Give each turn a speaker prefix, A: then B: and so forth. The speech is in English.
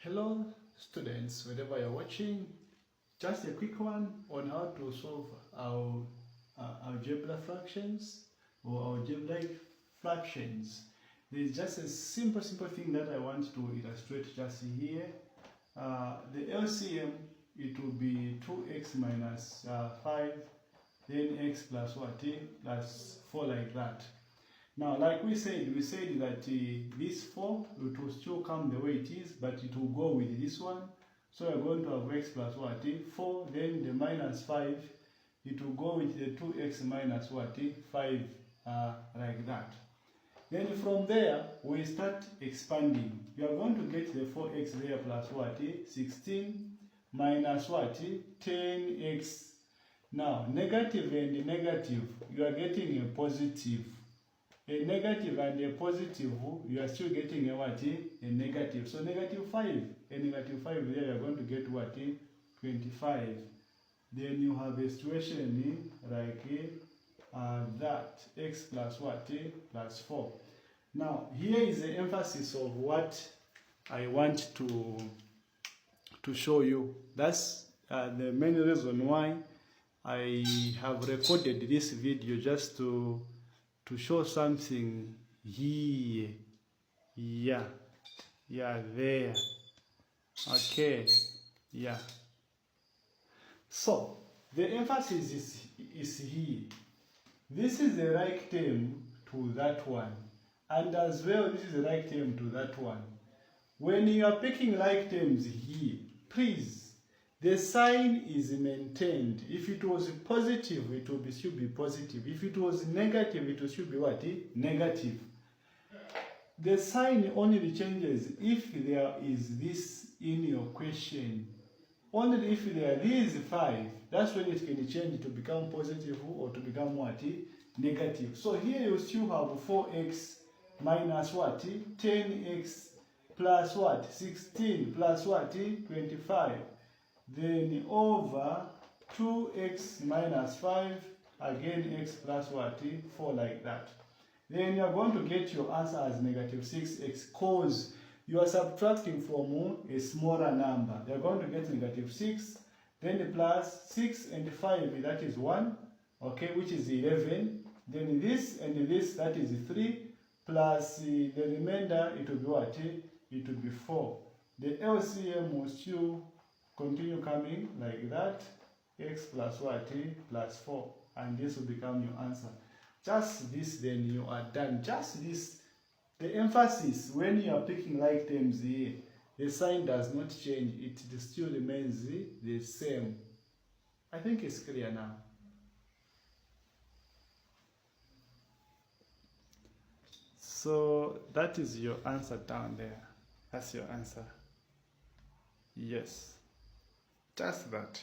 A: Hello students, wherever you're watching, just a quick one on how to solve our algebra fractions or algebraic fractions. There's just a simple thing that I want to illustrate just here. The LCM, it will be 2x minus 5, then x plus what? Plus 4, like that. Now, like we said that this 4, it will still come the way it is, but it will go with this one. So we're going to have x plus what? 4, then the minus 5, it will go with the 2x minus what? 5, like that. Then from there, we start expanding. We are going to get the 4x there plus what? 16 minus what? 10x. Now, negative and negative, you are getting a positive. A negative and a positive, you are still getting a what? A negative. So negative 5. A negative 5 there, you are going to get what? 25. Then you have a situation like that. X plus what? Plus 4. Now, here is the emphasis of what I want to show you. That's the main reason why I have recorded this video, just to show something here. Yeah, there. Okay, yeah. So the emphasis is here. This is the right term to that one, and as well this is the right term to that one. When you are picking like terms here, please, the sign is maintained. If it was positive, it will still be positive. If it was negative, it will still be what? Negative. The sign only changes if there is this in your question. Only if there are these 5, that's when it can change to become positive or to become what? Negative. So here you still have 4x minus what? 10x plus what? 16 plus what? 25. Then over 2x minus 5, again x plus what? 4, like that. Then you are going to get your answer as negative 6x, because you are subtracting from a smaller number. You are going to get negative 6, then plus 6 and 5, that is 1, okay, which is 11. Then this and this, that is 3, plus the remainder, it will be what? It will be 4. The LCM will still continue coming like that, x plus what? Plus 4, and this will become your answer. Just this, then you are done. Just this. The emphasis when you are picking like terms here, the sign does not change, it still remains the same. I think it's clear now. So that is your answer down there. That's your answer. Yes. Just that.